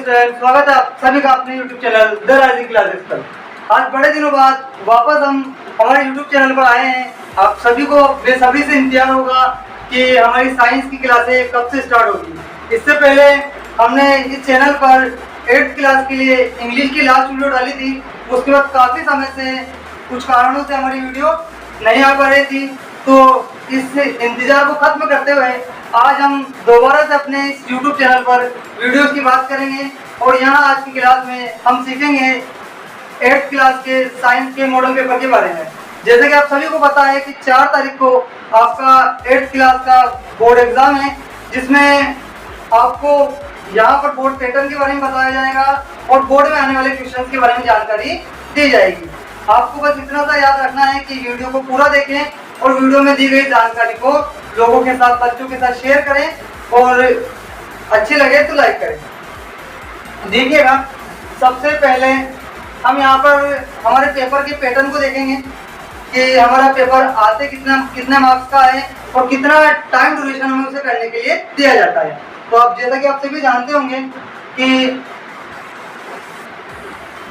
Student, स्वागत है आप सभी का अपने YouTube channel the rising classes पर। आज बड़े दिनों बाद वापस हम हमारे YouTube चैनल पर आए हैं। आप सभी को बेसब्री से इंतजार होगा कि हमारी साइंस की क्लासें कब से स्टार्ट होगी। इससे पहले हमने इस चैनल पर 8th क्लास के लिए इंग्लिश की लास्ट वीडियो डाली थी। उसके बाद काफ़ी समय से कुछ कारणों से हमारी वीडियो नहीं आ पा रही थी, तो इस इंतजार को खत्म करते हुए आज हम दोबारा से अपने इस YouTube चैनल पर वीडियोस की बात करेंगे। और यहाँ आज की क्लास में हम सीखेंगे 8th क्लास के साइंस के मॉडल पेपर के बारे में। जैसे कि आप सभी को पता है कि 4 तारीख को आपका 8th क्लास का बोर्ड एग्जाम है, जिसमें आपको यहाँ पर बोर्ड पैटर्न के बारे में बताया जाएगा और बोर्ड में आने वाले क्वेश्चंस के बारे में जानकारी दी जाएगी। आपको बस इतना सा याद रखना है कि वीडियो को पूरा देखें और वीडियो में दी गई जानकारी को लोगों के साथ, बच्चों के साथ शेयर करें और अच्छी लगे तो लाइक करें। देखिएगा, सबसे पहले हम यहाँ पर हमारे पेपर के पैटर्न को देखेंगे कि हमारा पेपर आते कितने मार्क्स का है और कितना टाइम ड्यूरेशन हमें उसे करने के लिए दिया जाता है। तो आप जैसा कि आप सभी जानते होंगे कि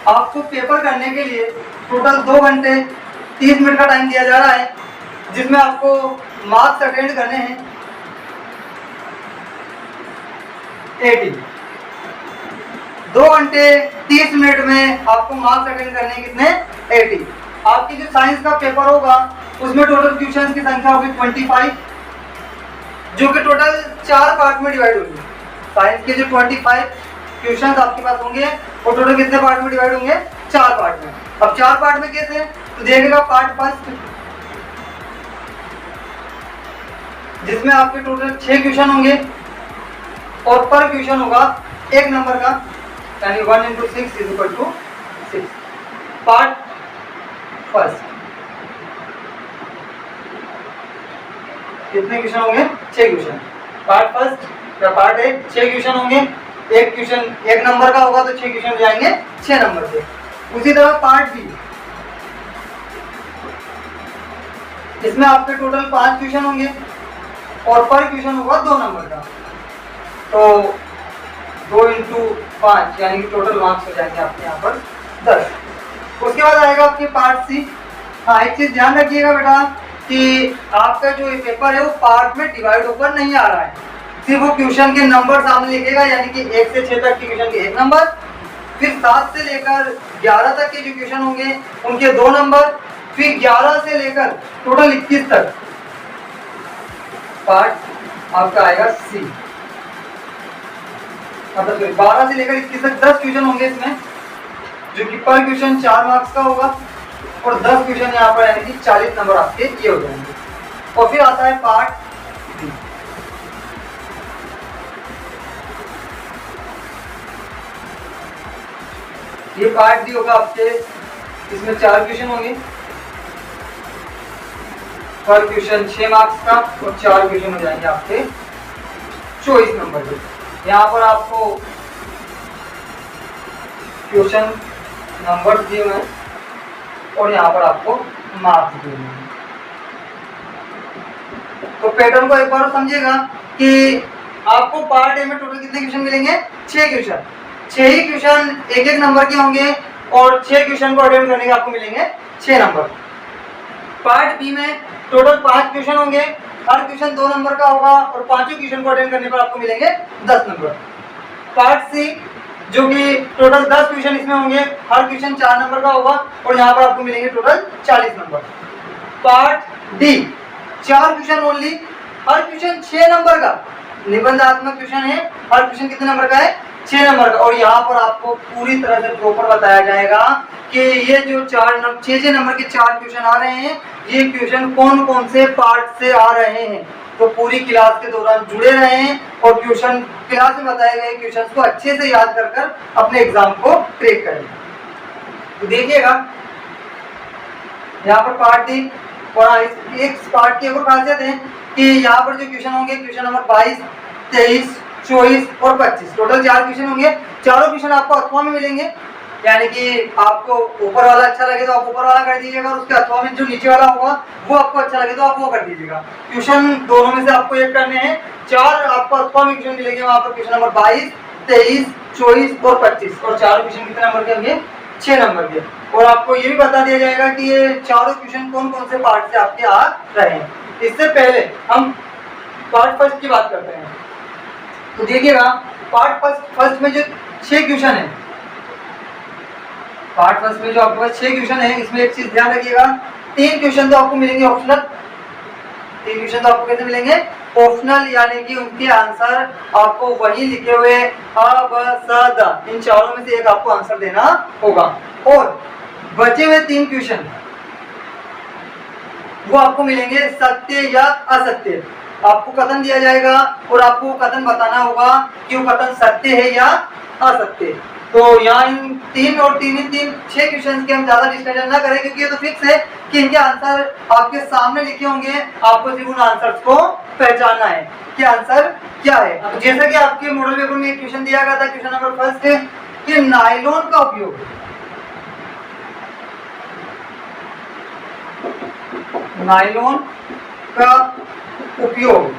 आपको पेपर करने के लिए टोटल 2 घंटे 30 मिनट का टाइम दिया जा रहा है, जिसमें आपको मार्क्स अटेंड करने हैं 80। 2 घंटे 30 मिनट में आपको मार्क्स अटेंड करने हैं कितने? 80। आपकी जो साइंस का पेपर होगा उसमें टोटल क्वेश्चन की संख्या होगी 25, जो कि टोटल 4 पार्ट में डिवाइड होगी। साइंस के जो 25 क्वेश्चन आपके पास होंगे और टोटल कितने पार्ट में डिवाइड होंगे? 4 पार्ट में। अब 4 पार्ट में कैसे? तो देखिएगा, पार्ट फर्स्ट जिसमें आपके टोटल 6 क्वेश्चन होंगे और पर क्वेश्चन होगा 1 नंबर का, यानी 1 × 6 = 6। पार्ट फर्स्ट कितने क्वेश्चन होंगे? 6 क्वेश्चन। पार्ट फर्स्ट या पार्ट 1 6 क्वेश्चन होंगे। एक क्वेश्चन 1 नंबर का होगा तो 6 क्वेश्चन जाएंगे 6 नंबर से। उसी तरह पार्ट बी, इसमें आपके टोटल 5 क्वेश्चन होंगे और पर क्वेश्चन होगा 2 नंबर का, तो 2 × 5 यानी कि टोटल मार्क्स हो जाएंगे आपके यहाँ पर 10। उसके बाद आएगा आपके पार्ट सी। हाँ, एक चीज ध्यान रखिएगा बेटा कि आपका जो ये पेपर है वो पार्ट में डिवाइड होकर नहीं आ रहा है, सिर्फ वो क्वेश्चन के नंबर सामने लिखेगा, यानी कि 1 से 6 तक के क्वेश्चन के 1 नंबर, फिर 7 से लेकर 11 तक के जो क्वेश्चन होंगे उनके 2 नंबर, फिर 11 से लेकर टोटल 21 तक पार्ट आपका आएगा सी। मतलब 12 से लेकर 21 तक 10 क्वेश्चन होंगे इसमें, जो कि पर क्वेश्चन 4 मार्क्स का होगा और 10 क्वेश्चन यहाँ पर यानी कि 40 नंबर आपके ये हो जाएंगे। और फिर आता है पार्ट बी। ये पार्ट डी होगा आपके, इसमें 4 क्वेश्चन होंगे, पर क्वेश्चन 6 मार्क्स का और 4 क्वेश्चन हो जाएंगे आपके 24 नंबर के। यहाँ पर आपको क्वेश्चन नंबर दिए हुए हैं और यहाँ पर आपको मार्क्स दिए हुए हैं। तो पैटर्न को एक बार समझिएगा कि आपको पार्ट ए में टोटल कितने क्वेश्चन मिलेंगे? 6 क्वेश्चन। 6 ही क्वेश्चन 1-1 नंबर के होंगे और 6 क्वेश्चन को अटेम्प्ट करने के आपको मिलेंगे 6 नंबर। पार्ट बी में टोटल 5 क्वेश्चन होंगे, हर क्वेश्चन 2 नंबर का होगा और 5 क्वेश्चन को अटेम्प्ट करने पर आपको मिलेंगे 10 नंबर। पार्ट सी, जो कि टोटल 10 क्वेश्चन इसमें होंगे, हर क्वेश्चन 4 नंबर का होगा और यहाँ पर आपको मिलेंगे total 40 number. Part D 4 question only, हर क्वेश्चन 6 नंबर का निबंधात्मक क्वेश्चन है, हर क्वेश्चन कितने नंबर का है? 6 नंबर का। और यहाँ पर आपको पूरी तरह से प्रॉपर बताया जाएगा कि ये जो 6 नंबर के 4 क्वेश्चन आ रहे हैं, ये क्वेश्चन कौन कौन से पार्ट से आ रहे हैं। तो पूरी क्लास के दौरान जुड़े रहें और क्वेश्चन क्लास में बताए गए क्वेश्चन को अच्छे से याद कर अपने एग्जाम को क्रैक करें। तो देखिएगा, यहाँ पर पार्ट डी और एक पार्ट की एक और खासियत है कि यहाँ पर जो क्वेश्चन होंगे, क्वेश्चन नंबर 22, 23, 24 और 25, टोटल 4 क्वेश्चन होंगे। चारों क्वेश्चन आपको अथवा में मिलेंगे, यानी कि आपको ऊपर वाला अच्छा लगे तो आप ऊपर वाला कर दीजिएगा और उसके अथवा में जो नीचे वाला होगा वो आपको अच्छा लगे तो आप वो कर दीजिएगा। क्वेश्चन दोनों में से आपको एक करने हैं। 4 आपको अथवा में क्वेश्चन मिलेंगे, वहाँ पर क्वेश्चन नंबर 22, 23, 24 और 25, और चारों क्वेश्चन कितने नंबर के होंगे? 6 नंबर के। और आपको ये भी बता दिया जाएगा कि ये चारों क्वेश्चन कौन कौन से पार्ट से आपके आ रहे हैं। इससे पहले हम पार्ट फर्स्ट की बात करते हैं। तो देखिएगा पार्ट फर्स्ट में जो 6 क्वेश्चन है, पार्ट फर्स्ट में जो आपके पास 6 क्वेश्चन है, इसमें एक चीज ध्यान रखिएगा, 3 क्वेश्चन तो आपको मिलेंगे ऑप्शनल। 3 क्वेश्चन तो आपको कैसे मिलेंगे? ऑप्शनल, यानी कि उनके आंसर आपको वही लिखे हुए अ ब स द, इन चारों में से एक आपको आंसर देना होगा। और बचे हुए 3 क्वेश्चन वो आपको मिलेंगे सत्य या असत्य। आपको कथन दिया जाएगा और आपको कथन बताना होगा कि वो कथन सत्य है या असत्य। तो यहाँ इन 3 और 6 क्वेश्चन के हम ज्यादा डिस्कशन ना करें, क्योंकि ये तो फिक्स है कि इनके आंसर आपके सामने लिखे होंगे, आपको सिर्फ उन आंसर्स को पहचानना है कि आंसर क्या है। जैसा कि आपके मॉडल पेपर में एक क्वेश्चन दिया गया था, क्वेश्चन नंबर फर्स्ट है कि नायलॉन का उपयोग, नायलॉन का उपयोग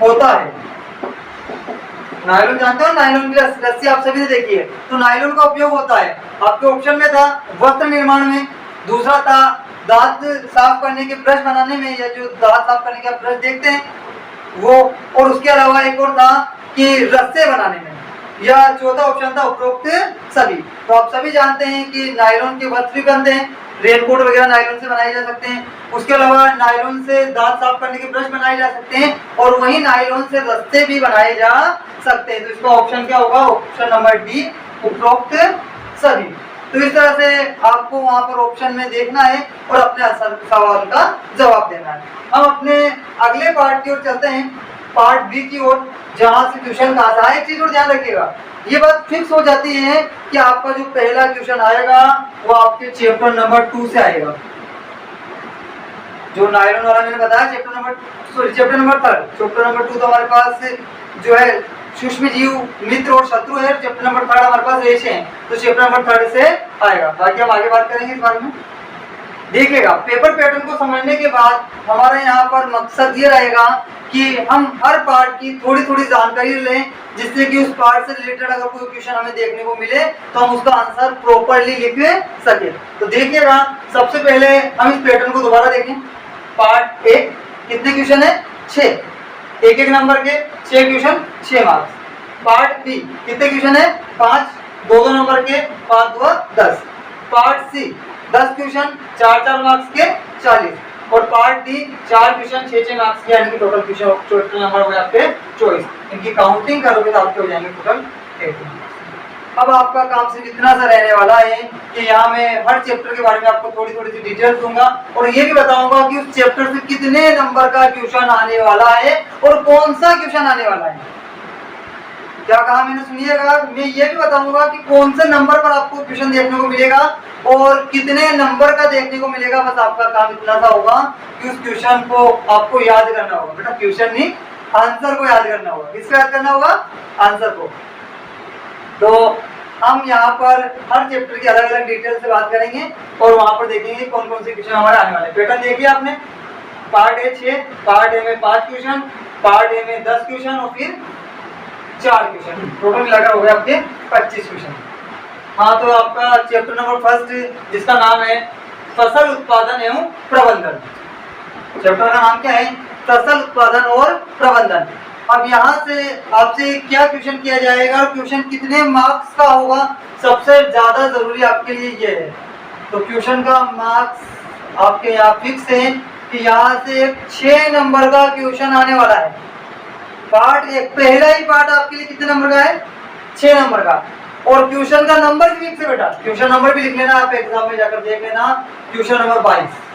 होता है, नायलॉन जानते हो, नायलॉन की रस्सी आप सभी ने देखी है। तो नायलॉन का उपयोग होता है, आपके ऑप्शन में था वस्त्र निर्माण में, दूसरा था दांत साफ करने के ब्रश बनाने में, या जो दांत साफ करने के आप ब्रश देखते हैं वो, और उसके अलावा एक और था कि रस्से बनाने में, या चौथा ऑप्शन था उपरोक्त सभी। तो आप सभी जानते हैं कि नायलॉन के वस्त्र भी बनते हैं, रेनकोट वगैरह नायलॉन से बनाए जा सकते हैं, उसके अलावा नायलॉन से दांत साफ करने के ब्रश बनाए जा सकते हैं, और वही नायलॉन से रस्से भी बनाए जा सकते हैं। तो इसका ऑप्शन क्या होगा? ऑप्शन नंबर डी, उपरोक्त सभी। तो इस तरह से आपको वहां पर ऑप्शन में देखना है और अपने सवाल का जवाब देना है। हम अपने अगले पार्ट की ओर चलते हैं, पार्ट बी की ओर, जहां से क्वेश्चन कहा था। एक चीज और ध्यान रखिएगा, ये बात फिक्स हो जाती है कि आपका जो पहला क्वेश्चन आएगा वो आपके चैप्टर नंबर 2 से आएगा। जो नायलॉन वाला मैंने बताया चैप्टर नंबर 2 तो हमारे पास जो है सूक्ष्म जीव, मित्र और शत्रु है। चैप्टर नंबर 3 हमारे पास रेशे हैं, तो चैप्टर नंबर 3 से आएगा। बाकी हम आगे बात करेंगे इस बारे में। देखिएगा पेपर पैटर्न को समझने के बाद हमारा यहाँ पर मकसद ये रहेगा कि हम हर पार्ट की थोड़ी थोड़ी जानकारी लें, जिससे कि उस पार्ट से रिलेटेड अगर कोई क्वेश्चन हमें देखने को मिले तो हम उसका आंसर प्रॉपरली लिख सके। तो देखिएगा सबसे पहले हम इस पैटर्न को दोबारा देखें। पार्ट 1 कितने क्वेश्चन है? 6, एक नंबर के 6 क्वेश्चन, 6 मार्क्स। पार्ट बी कितने क्वेश्चन है? 5, 2 नंबर के, 5 2 10। पार्ट सी 10 क्वेश्चन, 4 मार्क्स के 40। और पार्ट डी 4 क्वेश्चन, 6 मार्क्स के, यानी कि टोटल क्वेश्चन टोटल नंबर हो गए आपके 24। इनकी काउंटिंग करोगे तो आपके हो जाएंगे टोटल 18। अब आपका काम सिर्फ इतना सा रहने वाला है कि यहाँ मैं हर चैप्टर के बारे में आपको थोड़ी थोड़ी सी डिटेल्स दूंगा और ये भी बताऊंगा कि उस चैप्टर से कितने नंबर का क्वेश्चन आने वाला है और कौन सा क्वेश्चन आने वाला है। क्या कहा मैंने? सुनिएगा, मैं ये भी बताऊंगा कि कौन से नंबर पर आपको क्वेश्चन देखने को मिलेगा और कितने नंबर का देखने को मिलेगा। बस आपका काम इतना सा होगा कि उस क्वेश्चन को आपको याद करना होगा। बेटा क्वेश्चन नहीं, आंसर को याद करना होगा। किसको याद करना होगा? आंसर को। तो हम यहाँ पर हर चैप्टर की अलग अलग डिटेल से बात करेंगे और वहां पर देखेंगे कौन कौन से क्वेश्चन हमारे आने वाले। पैटर्न देखिए आपने, पार्ट ए 6, पार्ट ए में 5 क्वेश्चन, पार्ट ए में 10 क्वेश्चन और फिर 4 क्वेश्चन, टोटल मिलाकर हो गए आपके 25 क्वेश्चन। हाँ, तो आपका चैप्टर नंबर फर्स्ट जिसका नाम है फसल उत्पादन एवं प्रबंधन, चैप्टर का नाम क्या है? फसल उत्पादन और प्रबंधन। अब यहाँ से आपसे क्या क्वेश्चन किया जाएगा, क्वेश्चन कितने मार्क्स का होगा, सबसे ज्यादा जरूरी आपके लिए ये है। तो क्वेश्चन का मार्क्स आपके यहाँ फिक्स है कि यहाँ से 6 नंबर का क्वेश्चन आने वाला है। पार्ट 1 पहला ही पार्ट आपके लिए कितने नंबर का है? 6 नंबर का। और क्वेश्चन का नंबर भी फिक्स है बेटा, क्वेश्चन नंबर भी लिख लेना, आप एग्जाम में जाकर देख लेना। क्वेश्चन नंबर 22,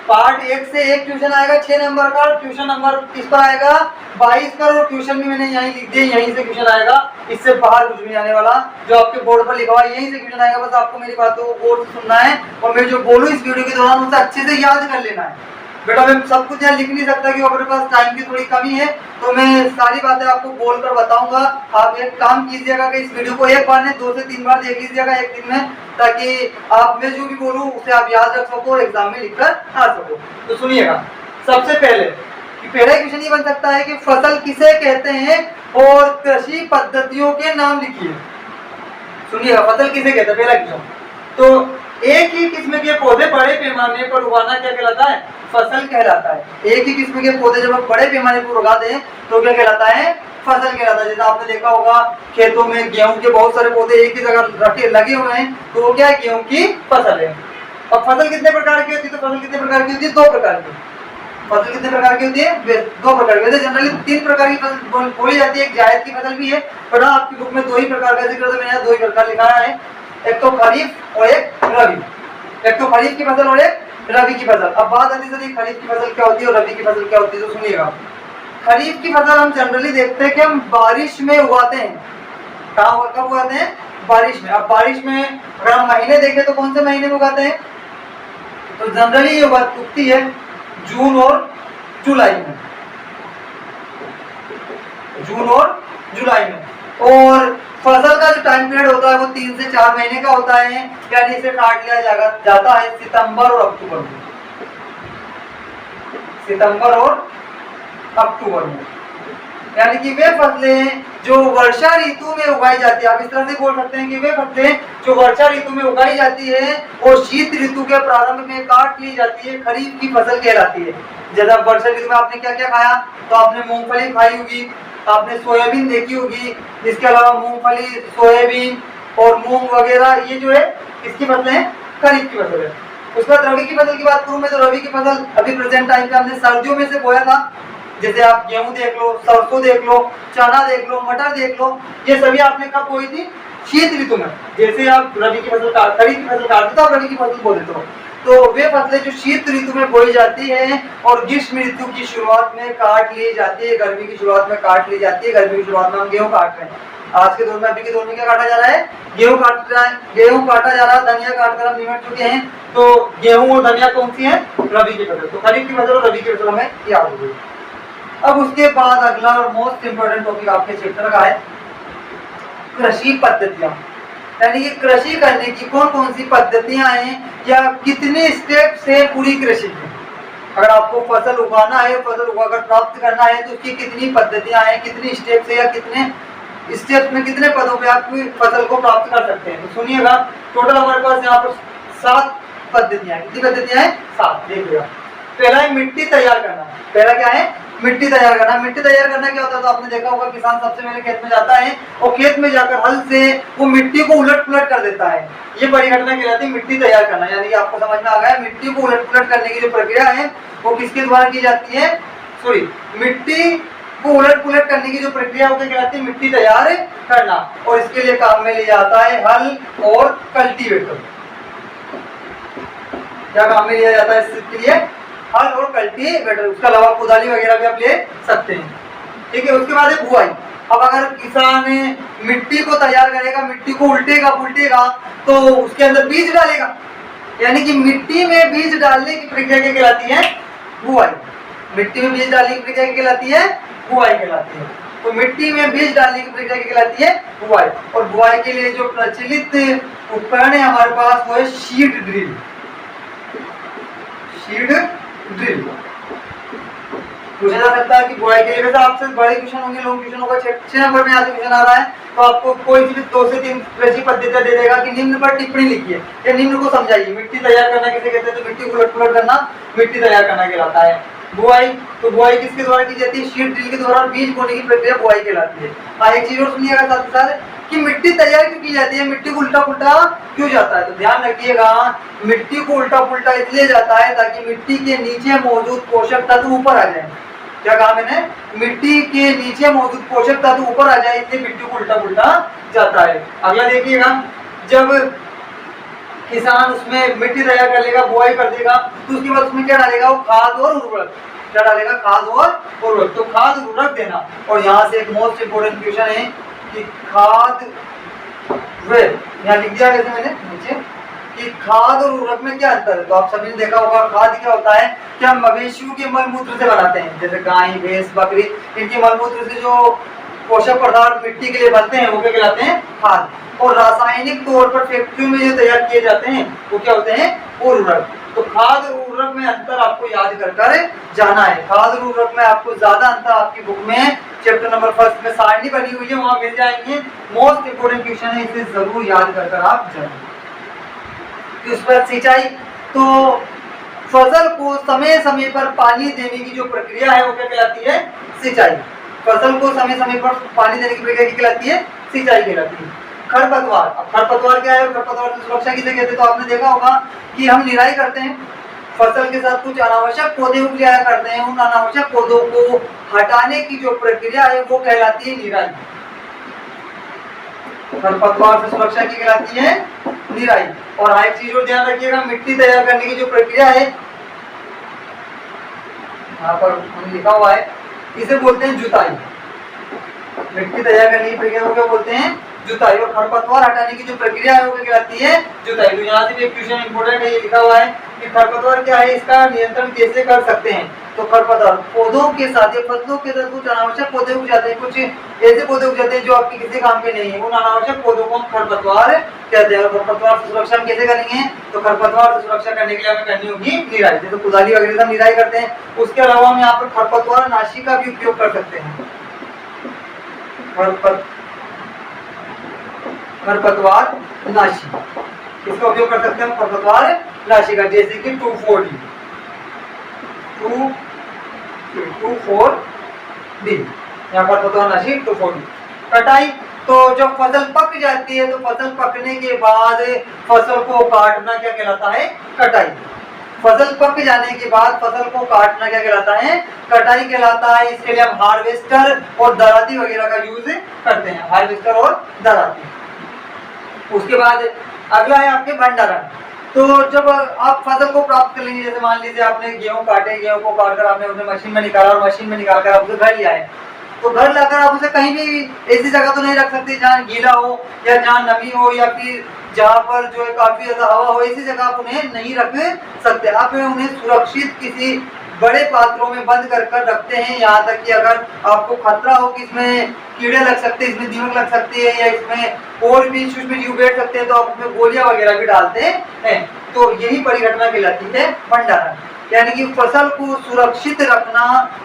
पार्ट 1 से एक क्वेश्चन आएगा 6 नंबर का, ट्यूशन नंबर इस पर आएगा 22 पर, और ट्यूशन भी मैंने यहीं लिख दिया, यहीं से क्वेश्चन आएगा, इससे बाहर कुछ भी आने वाला। जो आपके बोर्ड पर लिखा हुआ है यहीं से क्वेश्चन आएगा। बस आपको मेरी बातों को गौर से सुनना है और मैं जो बोलूँ इस वीडियो के दौरान उसे अच्छे से याद कर लेना है। बेटा मैं सब कुछ यहाँ लिख नहीं सकता कि अपने पास टाइम की थोड़ी कमी है, तो मैं सारी बातें आपको बोलकर बताऊंगा। आप एक काम कीजिएगा कि इस वीडियो को एक बार नहीं 2 से 3 बार देख लीजिएगा एक दिन में, ताकि आप मैं जो भी बोलूँ उसे आप याद रख सको और एग्जाम में लिखकर आ सको। तो सुनिएगा, सबसे पहले पहला क्वेश्चन ये बन सकता है कि फसल किसे कहते हैं और कृषि पद्धतियों के नाम लिखिए। सुनिएगा, फसल किसे कहते हैं, पहला क्वेश्चन। तो एक ही किस्म के पौधे बड़े पैमाने पर उगाना क्या कहलाता है, फसल कहलाता है। एक ही किस्म के पौधे जब आप बड़े पैमाने पर उगाते हैं तो क्या कहलाता है, फसल कहलाता है। जैसे आपने देखा होगा खेतों में गेहूं के बहुत सारे पौधे एक ही जगह रखे लगे हुए हैं, तो वो क्या है, गेहूं की फसल है। अब फसल कितने प्रकार की होती है, तो फसल कितने प्रकार की होती है, दो प्रकार की। फसल कितने प्रकार की होती है, दो प्रकार की। वैसे जनरली तीन प्रकार की फसल बोली जाती है, एक जायद की फसल भी है, पर आपकी बुक में दो ही प्रकार का जिक्र, मैंने दो ही प्रकार लिखा है, एक तो खरीफ और एक रबी। एक तो खरीफ की फसल और एक रबी की फसल। अब बात आती है खरीफ की फसल क्या होती है और रबी की फसल क्या होती है, तो सुनिएगा। खरीफ की फसल हम जनरली देखते हैं कि हम बारिश में उगाते हैं। कब उगाते हैं, बारिश में। अब बारिश में अगर हम महीने देखें तो कौन से महीने में उगाते हैं, तो जनरली ये उगती है जून और जुलाई में, जून और जुलाई में। और फसल का जो टाइम पीरियड होता है वो 3 से 4 महीने का होता है, यानी इसे काट लिया जाता है सितंबर और अक्टूबर में, सितंबर और अक्टूबर में। यानी कि वे फसलें जो वर्षा ऋतु में उगाई जाती है, आप इस तरह से बोल सकते हैं कि वे फसलें जो वर्षा ऋतु में उगाई जाती है और शीत ऋतु के प्रारंभ में काट ली जाती है, खरीफ की फसल कहलाती है। जैसे वर्षा ऋतु में आपने क्या क्या खाया, तो आपने मूंगफली खाई होगी, आपने सोयाबीन देखी होगी, इसके अलावा मूंगफली, सोयाबीन और मूंग वगैरह, ये जो है इसकी फसलें हैं, खरीफ की फसल है। उसके बाद रबी की फसल की बात करूं मैं, तो रबी की फसल अभी प्रेजेंट टाइम पे हमने सर्दियों में से बोया था। जैसे आप गेहूं देख लो, सरसों देख लो, चना देख लो, मटर देख लो, ये सभी आपने कब बोई थी, शीत ऋतु में। जैसे आप रबी की फसल खरीफ की फसल काटते हो, रबी की फसल बो देते हो, तो वे फसलें जो शीत ऋतु में बोई जाती है और ग्रीष्म ऋतु की शुरुआत में काट ली जाती है, गर्मी की शुरुआत में काट ली जाती है। गर्मी की शुरुआत में हम गेहूं काट रहे हैं। आज के दौर में, अभी के दौर में क्या काटा जा रहा है, गेहूं काट रहा है, गेहूं काटा जा रहा है, धनिया काट कर हम निमट चुके हैं। तो गेहूं और धनिया कौन सी है, रबी की फसल। तो खरीफ की फसल और रबी की फसल हमें याद हो गई। अब उसके बाद अगला और मोस्ट इंपोर्टेंट टॉपिक आपके चैप्टर का है कृषि पद्धतियां, यानी कि कृषि करने की कौन कौन सी पद्धतियां हैं या कितने स्टेप से पूरी कृषि की। अगर आपको फसल उगाना है, फसल उगाकर प्राप्त करना है, तो उसकी कितनी पद्धतियां हैं, कितनी स्टेप से या कितने स्टेप में, कितने पदों पे आप फसल को प्राप्त कर सकते हैं। तो सुनिएगा, टोटल हमारे पास यहाँ पर 7 पद्धतियां हैं। कितनी पद्धतियां हैं, 7। देखिएगा, पहला है मिट्टी तैयार करना। पहला क्या है, मिट्टी तैयार करना। मिट्टी तैयार करना क्या होता है, तो आपने देखा होगा किसान सबसे पहले खेत में जाता है और खेत में जाकर हल से वो मिट्टी को उलट पुलट कर देता है। ये परिघटना कहलाती है मिट्टी तैयार करना। यानी कि आपको समझ में आ गया, मिट्टी को उलट पुलट करने की जो प्रक्रिया है वो किसके द्वारा की जाती है, मिट्टी को उलट पुलट करने की जो प्रक्रिया वो कहलाती है मिट्टी तैयार करना। और इसके लिए काम में लिया जाता है हल और कल्टीवेटर। क्या काम में लिया जाता है इसके लिए, हल और कल्टीवेटर। उसके अलावा कुदाली वगैरह भी आप ले सकते हैं। ठीक है, उसके बाद है बुआई। अब अगर किसान मिट्टी को तैयार करेगा, मिट्टी को उल्टेगा पुल्टेगा, तो उसके अंदर बीज डालेगा। यानी कि मिट्टी में बीज डालने की प्रक्रिया क्या कहलाती है, बुआई। मिट्टी में बीज डालने की प्रक्रिया क्या कहलाती है, बुआई कहलाती है। तो मिट्टी में बीज डालने की प्रक्रिया क्या कहलाती है, बुआई। और बुआई के लिए जो प्रचलित उपकरण है हमारे पास वो है सीड ड्रिल। सीड ड्रिल पूछा जा सकता है कि बुआई के लिए, वैसे आपसे बड़े क्वेश्चन होंगे, लॉन्ग क्वेश्चन होगा। 6 नंबर में आज क्वेश्चन आ रहा है, तो आपको कोई भी 2 से 3 कृषि पद्धतियां दे देगा कि निम्न पर टिप्पणी लिखिए या निम्न को समझाइए। मिट्टी तैयार करना किसे कहते हैं, तो मिट्टी को उलट पुलट करना मिट्टी तैयार करना कहलाता है। बुआई, तो बुआई किसके द्वारा की जाती है, सीड ड्रिल के द्वारा। बीज बोने की प्रक्रिया बुआई कहलाती है। एक चीज और सुनिएगा साथ साथ कि मिट्टी तैयार क्यों की जाती है, मिट्टी को उल्टा पुल्टा क्यों जाता है। तो ध्यान रखिएगा, मिट्टी को उल्टा पुल्टा इसलिए जाता है ताकि मिट्टी के नीचे मौजूद पोषक तत्व ऊपर आ जाए। क्या कहा मैंने, मिट्टी के नीचे मौजूद पोषक तत्व ऊपर आ जाए, इसलिए मिट्टी को उल्टा पुल्टा जाता है। अगला देखिएगा, जब किसान उसमें मिट्टी तैयार कर लेगा, बुआई कर देगा, तो उसके बाद उसमें क्या डालेगा, वो खाद और उर्वरक। क्या डालेगा, खाद और उर्वरक। तो खाद उर्वरक देना। और यहाँ से एक मोस्ट इंपोर्टेंट क्वेश्चन है कि खाद वे, यहाँ लिख दिया कैसे मैंने नीचे कि खाद और उर्वरक में क्या अंतर है। तो आप सभी ने देखा होगा, खाद क्या होता है कि हम मवेशियों के मलमूत्र से बनाते हैं। जैसे गाय, भैंस, बकरी, इनके मलमूत्र से जो पोषक पदार्थ मिट्टी के लिए बनते हैं वो क्या कहलाते हैं, खाद। और रासायनिक तौर पर फैक्ट्रियों में जो तैयार किए जाते हैं वो क्या होते हैं, उर्वरक। तो खाद और उर्वरक में में अंतर आपको याद कर कर जाना है। खाद और उर्वरक में आपको ज्यादा अंतर आपकी बुक में चैप्टर नंबर 1 में सारणी बनी हुई है, वहां मिल जाएंगे। मोस्ट इंपोर्टेंट क्वेश्चन है, इसे जरूर याद कर कर आप जाएंगे। इस पर सिंचाई, तो फसल को समय समय पर पानी देने की जो प्रक्रिया है वो क्या कहलाती है? सिंचाई। फसल को समय समय पर पानी देने की प्रक्रिया क्या कहलाती है? सिंचाई कहलाती है। खरपतवार, अब खरपतवार क्या है? खरपतवार की सुरक्षा किसे कहते हैं? तो आपने देखा होगा कि हम निराई करते हैं, फसल के साथ कुछ अनावश्यक पौधे उग जाया करते हैं, उन अनावश्यक पौधों को हटाने की जो प्रक्रिया है वो कहलाती है निराई। खरपतवार से सुरक्षा की कहलाती है निराई। और हाँ, एक चीज और ध्यान रखिएगा, मिट्टी तैयार करने की जो प्रक्रिया है, यहाँ पर लिखा हुआ है, इसे बोलते हैं जुताई। मिट्टी तैयार करने की प्रक्रिया को क्या बोलते हैं? जुताई। और खरपतवार हटाने की जो प्रक्रिया है वो क्या कहलाती है? जुताई। तो यहाँ से भी एक क्वेश्चन इंपोर्टेंट है, ये लिखा हुआ है कि खरपतवार क्या है, इसका नियंत्रण कैसे कर सकते हैं? तो खरपतवार पौधों के साथ या फसलों के साथ कुछ अनावश्यक पौधे उग जाते हैं, कुछ ऐसे पौधे उग जाते हैं जो आपके किसी काम के नहीं है, उन अनावश्यक पौधों को हम खरपतवार कहते हैं। और खरपतवार से सुरक्षा हम कैसे करेंगे? तो खरपतवार से सुरक्षा करने के लिए हमें करनी होगी निराई। जैसे कुदाली वगैरह से हम निराई करते हैं, उसके अलावा हम यहाँ पर खरपतवार नाशी का भी उपयोग कर सकते हैं। खरपतवार नाशी, इसका उपयोग कर सकते हैं हम खरपतवार नाशी का, जैसे कि 2,4-D, 2,4-D, यहाँ खरपतवार नाशी 2,4-D। कटाई, तो जब फसल पक जाती है तो फसल पकने के बाद फसल को काटना क्या कहलाता है? कटाई। फसल पक जाने के बाद फसल को काटना क्या कहलाता है? कटाई कहलाता है। इसके लिए हम हार्वेस्टर और दराती वगैरह का यूज करते हैं, हार्वेस्टर और दराती। उसके बाद अगला है आपके भंडारण। तो जब आप फसल को प्राप्त कर लेंगे, जैसे मान लीजिए आपने गेहूं काटे, गेहूं को काटकर आपने उसे मशीन में निकाला और मशीन में निकालकर आप उसे घर ले आए, तो घर लाकर आप उसे कहीं भी ऐसी जगह तो नहीं रख सकते जहाँ गीला हो या जहाँ नमी हो या फिर जहाँ पर जो है काफी ज्यादा हवा हो, ऐसी जगह आप उन्हें नहीं रख सकते। आप उन्हें सुरक्षित किसी बड़े पात्रों में बंद कर कर रखते हैं, यहाँ तक कि अगर आपको खतरा हो कि इसमें कीड़े लग सकते हैं, इसमें दीमक लग सकती है या इसमें और भी सूक्ष्म जीव बैठ सकते हैं, तो आप उसमें गोलियां वगैरह भी डालते हैं। तो यही परिघटना कहलाती है भंडारण, यानी कि फसल को सुरक्षित रखना,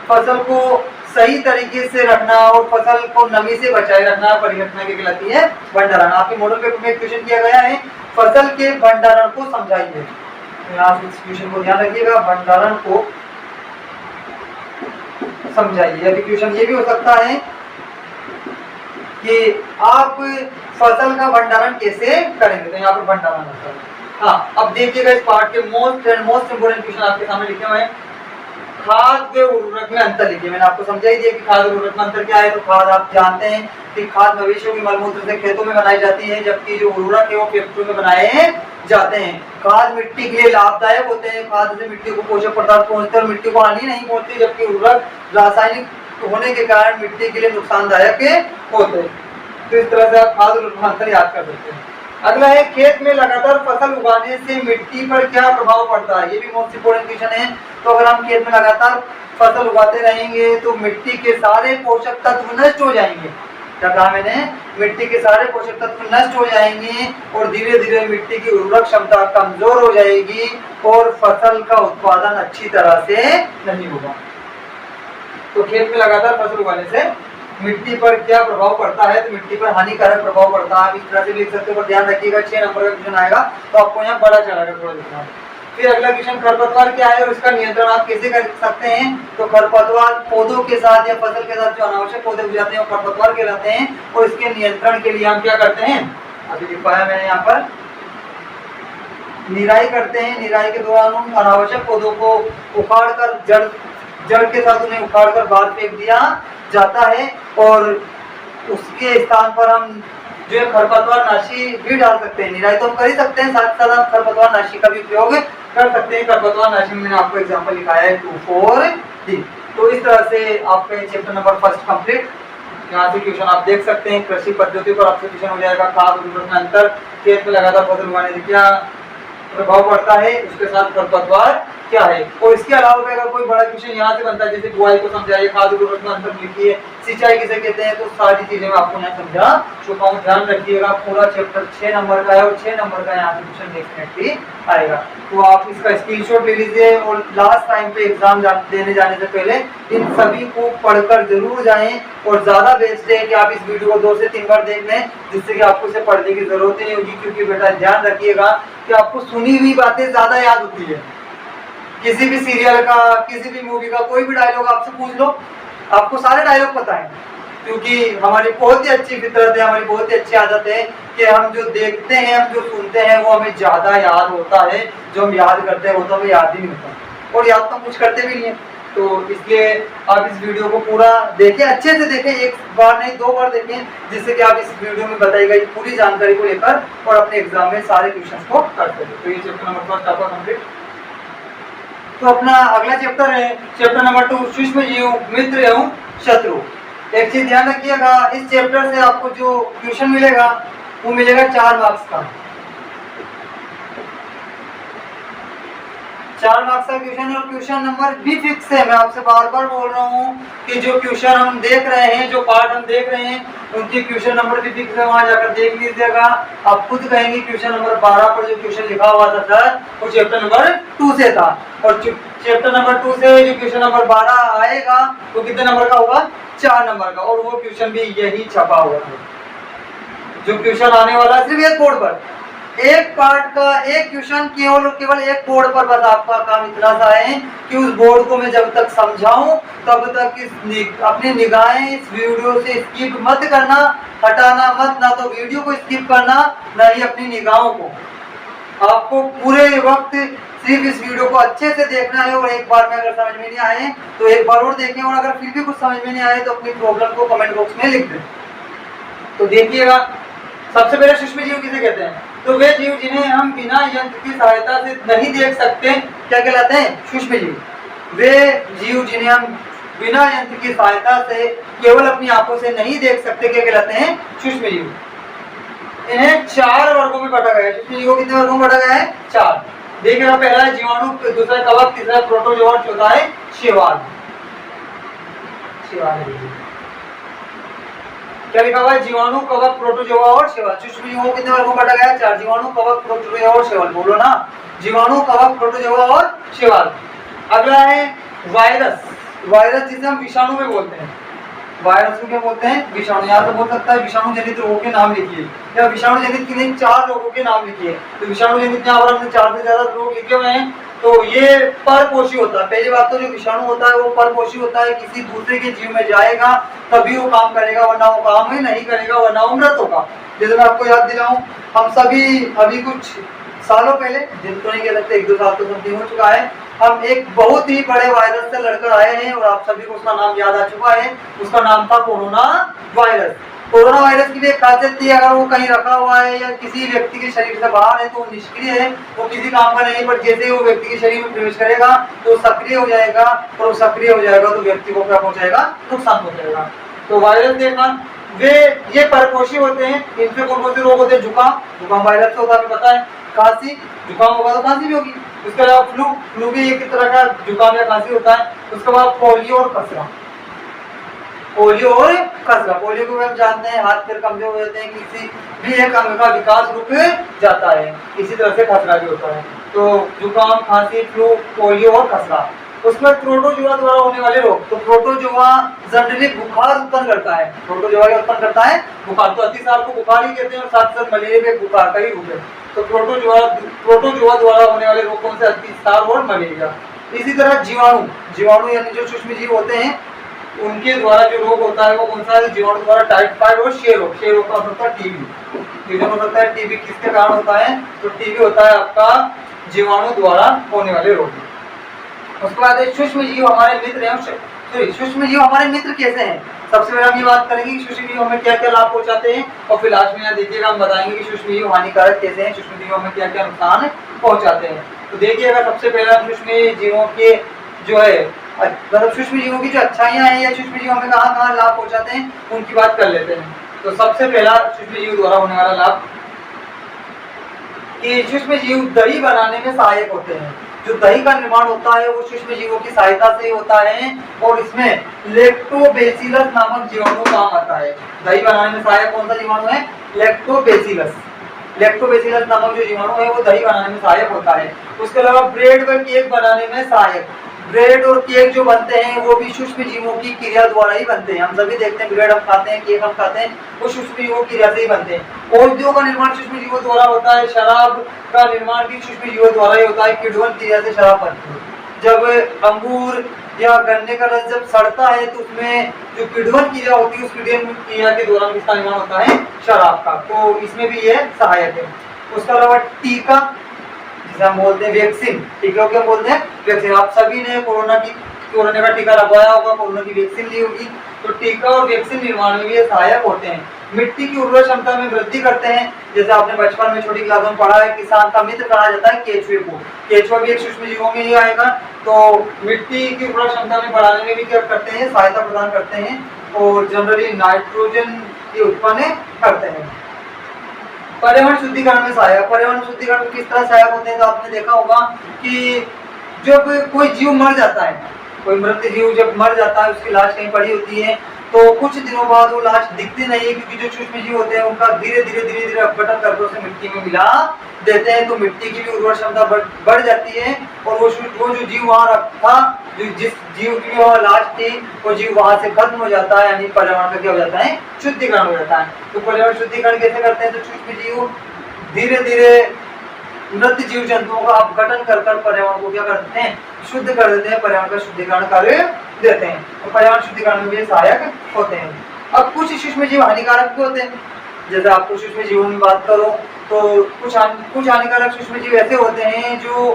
फसल को सही तरीके से रखना और फसल को नमी से बचाए रखना परिघटना की कहलाती है भंडारण। आपके मॉडल पेपर में क्वेश्चन किया गया है, फसल के भंडारण को समझाइए। यहाँ से इस क्वेश्चन को ध्यान रखिएगा, भंडारण को समझाइए। अभी क्वेश्चन ये भी हो सकता है कि आप फसल का भंडारण कैसे करेंगे, तो यहाँ पर भंडारण होता है। हाँ, अब देखिएगा इस पार्ट के मोस्ट इंपोर्टेंट क्वेश्चन आपके सामने लिखे हुए हैं। खाद व उर्वरक में अंतर लिखिए। मैंने आपको समझा ही दिया कि खाद और उर्वरक में अंतर क्या है। तो खाद आप जानते हैं कि खाद मवेशियों की मलमूत्र से खेतों में बनाई जाती है, जबकि जो उर्वरक है वो फैक्ट्रियों में बनाए जाते हैं। खाद मिट्टी के लिए लाभदायक होते हैं, खाद से मिट्टी को पोषक पदार्थ पहुंचते हैं और मिट्टी को हानि नहीं पहुंचती, जबकि उर्वरक रासायनिक होने के कारण मिट्टी के लिए नुकसानदायक होते हैं। तो इस तरह से आप खाद और उर्वरक में अंतर याद कर सकते हैं। अगला है, खेत में लगातार फसल उगाने से मिट्टी पर क्या प्रभाव पड़ता है। ये भी मोस्ट इंपोर्टेंट क्वेश्चन है। तो अगर हम खेत में लगातार फसल उगाते रहेंगे तो मिट्टी के सारे पोषक तत्व नष्ट हो जाएंगे। क्या कहा मैंने? मिट्टी के सारे पोषक तत्व नष्ट हो जाएंगे और धीरे धीरे मिट्टी की उर्वरक क्षमता कमजोर हो जाएगी और फसल का उत्पादन अच्छी तरह से नहीं होगा। तो खेत में लगातार फसल उगाने से मिट्टी पर क्या प्रभाव पड़ता है, तो मिट्टी पर हानिकारक प्रभाव पड़ता है। आप इस तरह से लिख सकते हो, ध्यान रखिएगा। 6 नंबर का क्वेश्चन आएगा तो आपको यहाँ बड़ा चढ़ाकर थोड़ा लिखना है। फिर अगला क्वेश्चन, खरपतवार क्या है और इसका नियंत्रण आप कैसे कर सकते हैं। तो खरपतवार पौधों के साथ या फसल के साथ जो अनावश्यक पौधे उग जाते हैं वो खरपतवार कहलाते हैं और इसके नियंत्रण के लिए हम क्या करते हैं, अभी लिखवाया मैंने यहाँ पर, निराई करते हैं। निराई के दौरान उन अनावश्यक पौधों को उखाड़ कर जड़ के साथ उन्हें उखाड़ कर बाहर फेंक दिया जाता है और उसके स्थान पर हम जो है खरपतवार नाशी भी डाल सकते हैं। निराई तो हम कर ही सकते हैं, साथ साथ आप खरपतवार नाशी का भी उपयोग कर सकते हैं। खरपतवार नाशी में मैंने आपको एग्जांपल लिखाया है 2,4-D। तो इस तरह से आपके चैप्टर नंबर 1 कंप्लीट। यहाँ से क्वेश्चन आप देख सकते हैं, कृषि पद्धति पर आपसे क्वेश्चन हो जाएगा। खाद और उर्वरक में अंतर, खेत में लगातार फसल उगाने से क्या प्रभाव पड़ता है, उसके साथ खरपतवार क्या है। और इसके अलावा भी अगर कोई बड़ा क्वेश्चन यहाँ से बनता है, जैसे बुआई को समझाइए, खाद्य उर्वरक में अंतर लिखिए, सिंचाई किसे कहते हैं, तो सारी चीजें मैं आपको यहाँ समझा चुका हूँ। ध्यान रखिएगा, पूरा चैप्टर 6 नंबर का है और 6 नंबर का यहाँ से क्वेश्चन डेफिनेटली आएगा। तो आप इसका स्क्रीनशॉट ले लीजिए और लास्ट टाइम पे एग्जाम देने जाने से पहले इन सभी को पढ़कर जरूर जाएं। और ज्यादा बेस्ट है कि आप इस वीडियो को 2 से 3 बार देख लें, जिससे कि आपको इसे पढ़ने की जरूरत ही नहीं होगी। क्योंकि बेटा ध्यान रखिएगा कि आपको सुनी हुई बातें ज्यादा याद होती है। किसी भी सीरियल का, किसी भी मूवी का कोई भी डायलॉग आपसे पूछ लो, आपको सारे डायलॉग पता है। क्योंकि हमारी बहुत ही अच्छी फितरत है, हमारी बहुत ही अच्छी आदत है कि हम जो देखते हैं, हम जो सुनते हैं, वो हमें ज्यादा याद होता है। जो हम याद करते हैं वो तो हमें याद ही नहीं होता, और याद तो हम कुछ करते भी नहीं है। तो इसलिए आप इस वीडियो को पूरा देखें, अच्छे से देखें, 1 बार नहीं 2 बार देखें, जिससे कि आप इस वीडियो में बताई गई पूरी जानकारी को लेकर और अपने एग्जाम में सारे क्वेश्चन को कर सकें। तो ये चैप्टर नंबर 1 आपका कंप्लीट। तो अपना अगला चैप्टर है चैप्टर नंबर 2, सूक्ष्म जीव, मित्र एवं शत्रु। एक चीज ध्यान रखिएगा, इस चैप्टर से आपको जो क्वेश्चन मिलेगा वो मिलेगा 4 मार्क्स का। 4 मार्क्स का क्वेश्चन, और क्वेश्चन नंबर भी फिक्स है। मैं आपसे बार बार बोल रहा हूँ कि जो क्वेश्चन हम देख रहे हैं, जो पार्ट हम देख रहे हैं, उनकी क्वेश्चन नंबर भी फिक्स है। वहां जाकर देख लीजिएगा, आप खुद कहेंगे क्वेश्चन नंबर 12 पर जो क्वेश्चन लिखा हुआ था सर, वो चैप्टर नंबर 2 से था। और चैप्टर नंबर 2 से जो क्वेश्चन नंबर 12 आएगा वो कितने नंबर का होगा, 4 नंबर का। और वो क्वेश्चन भी यही छपा हुआ है। जो क्वेश्चन आने वाला है सिर्फ 1 बोर्ड पर, एक पार्ट का एक क्वेश्चन, केवल एक बोर्ड पर। बस आपका काम इतना सा है कि उस बोर्ड को मैं जब तक समझाऊं तब तक अपनी निगाहें इस वीडियो से स्किप मत करना, हटाना मत, ना तो वीडियो को स्किप करना, ना ही अपनी निगाहों को। आपको पूरे वक्त सिर्फ इस वीडियो को अच्छे से देखना है। और एक बार में अगर समझ में नहीं आए तो एक बार और देखें, और अगर फिर भी कुछ समझ में नहीं आए तो अपनी प्रॉब्लम को कमेंट बॉक्स में लिख दें। तो देखिएगा, सबसे पहले सूक्ष्म जीव किसे कहते हैं, तो वे जीव जिन्हें हम बिना यंत्र की सहायता से नहीं देख सकते क्या कहलाते हैं, सूक्ष्म जीव। वे जीव जिन्हें हम बिना यंत्र की सहायता से केवल अपनी आंखों से नहीं देख सकते क्या कहलाते हैं, सूक्ष्म जीव। इन्हें 4 वर्गों में बांटा गया है। सूक्ष्म जीवों को कितने वर्गों में बांटा गया है, 4। देखिएगा, पहला है जीवाणु, दूसरा कवक, तीसरा प्रोटोजोआ, चौथा है शैवाल। क्या लिखा हुआ है, जीवाणु, कवक, प्रोटोजोआ और शैवाल। सूक्ष्म जीवों को कितने वर्गों में बांटा गया है, 4। जीवाणु, कवक, प्रोटोजोआ और शैवाल। बोलो ना, जीवाणु, कवक, प्रोटोजोआ और शैवाल। अगला है वायरस। वायरस जिसे हम विषाणु में बोलते हैं। वायरस को क्या बोलते हैं, विषाणु। यहाँ तो बोल सकता है विषाणु जनित रोगों के नाम लिखिए, या विषाणु जनित की नहीं 4 रोगों के नाम लिखिए। तो विषाणु जनित यहाँ पर हमने 4 से ज्यादा रोग लिखे हुए हैं। तो ये परपोषी होता है। पहली बात तो जो विषाणु होता है वो परपोषी होता है, किसी दूसरे के जीव में जाएगा तभी वो काम करेगा, वरना वो काम ही नहीं करेगा, वरना वो मृत होगा। जैसे मैं आपको याद दिलाऊं, हम सभी अभी कुछ सालों पहले, दिन तो नहीं कह सकते, 1-2 साल तो समथिंग हो चुका है, हम एक बहुत ही बड़े वायरस से लड़कर आए हैं और आप सभी को उसका नाम याद आ चुका है। उसका नाम था कोरोना वायरस। कोरोना वायरस की भी एक खासियत थी, अगर वो कहीं रखा हुआ है या किसी व्यक्ति के शरीर से बाहर है तो वो निष्क्रिय है, वो किसी काम का नहीं। पर जैसे ही वो व्यक्ति के शरीर में प्रवेश करेगा तो सक्रिय हो जाएगा, और वो सक्रिय हो जाएगा तो व्यक्ति को क्या पहुंचाएगा, नुकसान पहुंचाएगा। तो वायरस देखा, वे ये परपोषी होते हैं। इनसे कौन से रोग होते हैं, जुकाम, जुकाम वायरस से होता है, पता है। खांसी, जुकाम होगा तो खांसी भी होगी। उसके अलावा फ्लू, फ्लू भी एक तरह का जुकाम या खांसी होता है। उसके बाद पोलियो और खसरा। पोलियो और खसरा, पोलियो को हम जानते हैं हाथ पैर कमजोर हो जाते हैं, किसी भी एक अंग का विकास रुक जाता है। इसी तरह से खसरा भी होता है। तो जुकाम, खांसी, फ्लू, पोलियो और खसरा। उसमें प्रोटोजोआ द्वारा होने वाले रोग, तो प्रोटोजोआ जनरली बुखार उत्पन्न करता है। प्रोटोजोआ क्या उत्पन्न करता है, बुखार। तो अतिसार को बुखार ही कहते हैं, और साथ साथ मलेरिया भी बुखार का ही रूप है। तो प्रोटोजोआ द्वारा होने वाले रोग कौन से, अतिसार और मलेरिया। इसी तरह जीवाणु, जीवाणु यानी जो सूक्ष्म जीव होते हैं, उनके द्वारा जो रोग होता है वो कौन सा है, जीवाणु द्वारा टाइफाइड और क्षय रोग। क्षय रोग का होता है टीबी। हो सकता है टीबी किसके कारण होता है, तो टीबी होता है आपका जीवाणु द्वारा होने वाले रोग। उसके बाद सूक्ष्म जीव हमारे मित्र हैं। सूक्ष्म जीव हमारे मित्र कैसे हैं, सबसे पहले हम ये बात करेंगे कि सूक्ष्म जीव हमें क्या क्या लाभ पहुंचाते हैं, और फिर लास्ट में यहाँ देखिएगा हम बताएंगे कि सूक्ष्म जीव हानिकारक कैसे हैं, सूक्ष्म जीव हमें क्या क्या नुकसान पहुंचाते हैं। तो देखिएगा, सबसे पहले सूक्ष्म जीवों के जो है, मतलब सूक्ष्म जीवों की जो अच्छाइयाँ हैं या सूक्ष्म जीव हमें कहाँ कहाँ लाभ पहुंचाते हैं, उनकी बात कर लेते हैं। तो सबसे पहला सूक्ष्म जीव द्वारा होने वाला लाभ, कि सूक्ष्म जीव दही बनाने में सहायक होते हैं। जो दही का निर्माण होता है वो सूक्ष्म जीवों की सहायता से होता है और इसमें लैक्टोबैसिलस नामक जीवाणु काम आता है। दही बनाने में सहायक कौन सा जीवाणु है? लैक्टोबैसिलस। लैक्टोबैसिलस नामक जो जीवाणु है वो दही बनाने में सहायक होता है। उसके अलावा ब्रेड व केक बनाने में सहायक। ब्रेड और केक जो बनते हैं वो भी सूक्ष्म जीवों की क्रिया द्वारा ही बनते हैं। हम सभी देखते हैं ब्रेड हम खाते हैं, केक हम खाते हैं, वो सूक्ष्म जीवों की क्रिया से ही बनते हैं। औषधियों का निर्माण सूक्ष्म जीवों द्वारा होता है। शराब का निर्माण भी सूक्ष्म जीवों द्वारा ही होता है। किण्वन क्रिया से शराब बनती है। जब अंगूर या गन्ने का रस जब सड़ता है तो उसमें जो किण्वन क्रिया होती है उस किण्वन क्रिया के दौरान इसका निर्माण होता है शराब का, तो इसमें भी ये सहायक है। उसके अलावा टीका जिसे हम बोलते हैं वैक्सीन, टीका क्या बोलते हैं? वैक्सीन। आप सभी ने कोरोना का टीका लगवाया होगा, कोरोना की वैक्सीन ली होगी, तो टीका और वैक्सीन निर्माण में भी ये सहायक होते हैं। मिट्टी की उर्वरक क्षमता में वृद्धि करते हैं। जैसे आपने बचपन में छोटी क्लास में पढ़ा है, किसान का मित्र कहा जाता है केचुए को। केचुआ भी एक सूक्ष्म जीवों में ही आएगा। तो मिट्टी की उर्वरक क्षमता में बढ़ाने में भी क्या करते हैं? सहायता प्रदान करते हैं और जनरली नाइट्रोजन की उत्पन्न करते हैं। पर्यावरण शुद्धिकरण में सहायक। पर्यावरण शुद्धिकरण में किस तरह सहायक होते हैं? तो आपने देखा होगा कि जब कोई जीव मर जाता है, कोई मृत जीव जब मर जाता है, उसकी लाश कहीं पड़ी होती है, तो कुछ दिनों बाद वो लाश दिखती नहीं है, क्योंकि जो सूक्ष्म जीव होते हैं उनका धीरे धीरे अपघटन करके उसे मिट्टी में मिला देते हैं, तो मिट्टी की भी उर्वरक क्षमता बढ़ जाती है और वो जो जीव वहाँ था, जिस जीव की वहाँ लाश थी, वो जीव वहाँ से खत्म हो जाता है, यानी पर्यावरण का क्या हो जाता है? शुद्धिकरण हो जाता है। तो पर्यावरण शुद्धिकरण कैसे करते हैं? तो सूक्ष्म जीव धीरे धीरे मृत जीव जंतुओं का अपघटन कर पर्यावरण को क्या करते हैं? शुद्ध कर देते हैं, पर्यावरण का शुद्धिकरण कर देते हैं। तो पर्यावरण शुद्धिकरण में भी सहायक होते हैं। अब कुछ सूक्ष्म जीव हानिकारक भी होते हैं। जैसे आपको सूक्ष्म जीवों में बात करो तो कुछ हानिकारक सूक्ष्म जीव ऐसे होते हैं जो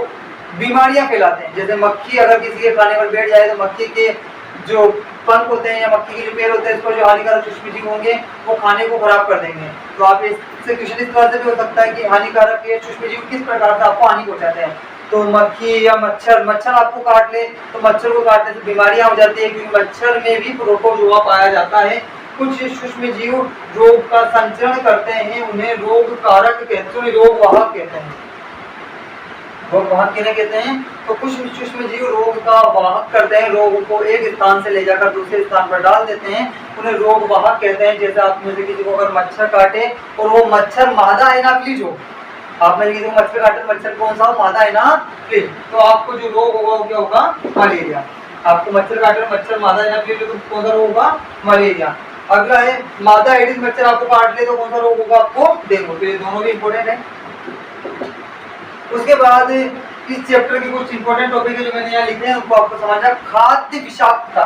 बीमारियां फैलाते हैं। जैसे मक्खी अगर किसी के खाने पर बैठ जाए तो मक्खी के जो पंख होते हैं या मक्खी के जो पैर होते हैं, इस पर जो हानिकारक सूक्ष्म जीव होंगे वो खाने को खराब कर देंगे। तो आप इससे क्वेश्चन इस तरह से भी हो सकता है कि हानिकारक ये सूक्ष्म जीव किस प्रकार से आपको हानि पहुंचाते हैं? तो मक्खी या मच्छर आपको काट ले तो मच्छर को काटने से बीमारियां हो जाती है, क्योंकि मच्छर में भी प्रोटोजोआ पाया जाता है। कुछ सूक्ष्म जीव रोग का संचरण करते हैं, उन्हें रोग कारक कहते हैं, रोग वाहक कहते हैं। रोग वाहक किन्हें कहते हैं? तो कुछ सूक्ष्म जीव रोग का वाहक करते हैं, रोग को एक स्थान से ले जाकर दूसरे स्थान पर डाल देते हैं, उन्हें रोग वाहक कहते हैं। जैसे आप में से किसी को अगर मच्छर काटे और वो मच्छर मादा एनाफिलीज हो, आप में किसी को मच्छर काटे, मच्छर कौन सा हो? मादा एनाफिलीज, तो आपको जो रोग होगा वो क्या होगा? मलेरिया। आपको मच्छर काटे मच्छर मादा एनाफिलीज तो कौन सा रोग होगा? मलेरिया। अगला है मादा एडिस मच्छर आपको काट ले तो कौन सा रोग होगा? आपको डेंगू। तो ये दोनों भी इंपॉर्टेंट है। उसके बाद इस चैप्टर के कुछ इंपॉर्टेंट टॉपिक है जो मैंने यहाँ लिखे हैं, उनको आपको समझना। खाद्य विषाक्तता,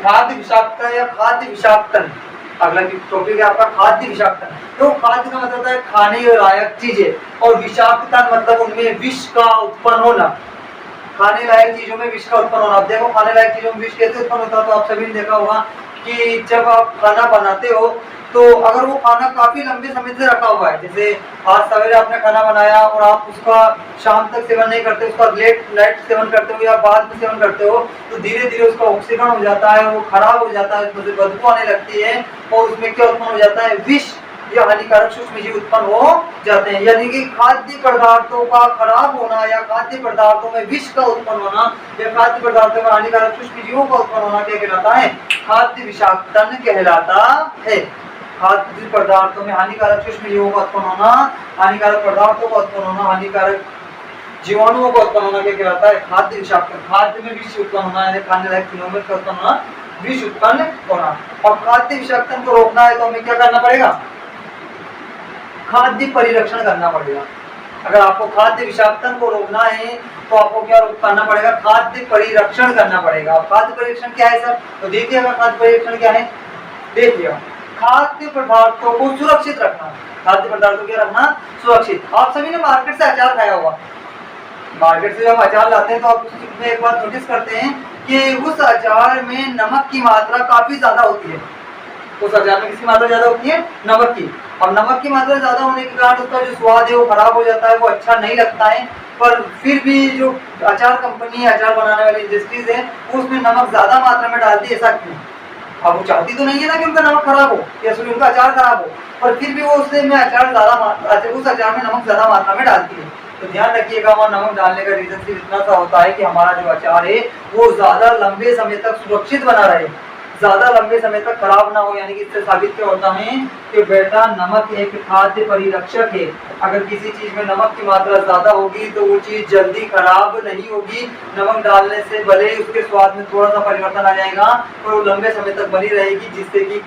खाद्य विषाक्तता या खाद्य विषाक्तन अगला टॉपिक है आपका खाद्य विषाक्तन। तो खाद्य का मतलब है खाने लायक चीजें, और विषाक्तन मतलब उनमें विष का उत्पन्न होना। खाने लायक चीजों में विष का उत्पन्न होना। अब देखो खाने लायक चीजों में विष कैसे उत्पन्न होता है? तो आप सभी ने देखा होगा कि जब आप खाना बनाते हो तो अगर वो खाना काफी लंबे समय से रखा हुआ है, जैसे आज सवेरे आपने खाना बनाया और आप उसका शाम तक सेवन नहीं करते, उसका लेट नाइट सेवन करते हो या बाद में सेवन करते हो, तो धीरे धीरे उसका ऑक्सीकरण हो जाता है, वो खराब हो जाता है, उसमें बदबू आने लगती है और उसमें क्या उत्पन्न हो जाता है? विष या हानिकारक सूक्ष्म जीव उत्पन्न हो जाते हैं। यानी कि खाद्य पदार्थों का खराब होना या खाद्य पदार्थों में विष का उत्पन्न होना या खाद्य पदार्थों में हानिकारक सूक्ष्म जीवों का उत्पन्न होना क्या कहलाता है? खाद्य विषाक्तन कहलाता है। खाद्य पदार्थों में हानिकारक सूक्ष्म जीवों का उत्पन्न होना, हानिकारक पदार्थों का उत्पन्न होना, हानिकारक जीवाणुओं का उत्पन्न होना क्या कहलाता है? खाद्य विषाक्तन। खाद्य में विष उत्पन्न होना यानी खाने लायक चीजों में उत्पन्न होना, विष उत्पन्न होना। और खाद्य विषाक्तन को रोकना है तो हमें क्या करना पड़ेगा? खाद्य परिरक्षण करना पड़ेगा। अगर आपको खाद्य विषाक्तन को रोकना है तो आपको क्या करना पड़ेगा? खाद्य परिरक्षण करना पड़ेगा। अब खाद्य परिरक्षण क्या है सर? तो देखिएगा खाद्य परिरक्षण क्या है, देखिएगा। खाद्य पदार्थों को सुरक्षित रखना। खाद्य पदार्थों को रखना सुरक्षित। आप सभी ने मार्केट से अचार खाया होगा। मार्केट से जब अचार लाते हैं तो आप उसमें एक बात नोटिस करते हैं कि उस अचार में नमक की मात्रा काफी ज्यादा होती है। उस अचार में किसकी मात्रा ज्यादा होती है? नमक की। और नमक की मात्रा ज्यादा होने के कारण उसका जो स्वाद है वो खराब हो जाता है, वो अच्छा नहीं लगता है। पर फिर भी जो अचार कंपनी है, अचार बनाने वाली इंडस्ट्रीज है, वो उसमें नमक ज्यादा मात्रा में डालती है। ऐसा क्यों? अब वो चाहती तो नहीं है ना कि उनका नमक खराब हो या फिर उनका अचार खराब हो, पर फिर भी वो उससे में अचार उस अचार में नमक ज्यादा मात्रा में डालती है। तो ध्यान रखिएगा, हमारा नमक डालने का रीजन सिर्फ इतना सा होता है कि हमारा जो अचार है वो ज्यादा लंबे समय तक सुरक्षित बना रहे, ज्यादा लंबे समय तक खराब ना हो। यानी कि इससे साबित क्या होता है कि बेटा नमक एक खाद्य परिरक्षक है। अगर किसी चीज में नमक की मात्रा ज्यादा होगी तो वो चीज जल्दी खराब नहीं होगी। नमक डालने से भले ही उसके स्वाद में थोड़ा सा परिवर्तन आ जाएगा पर वो लंबे समय तक बनी रहेगी, जिससे कि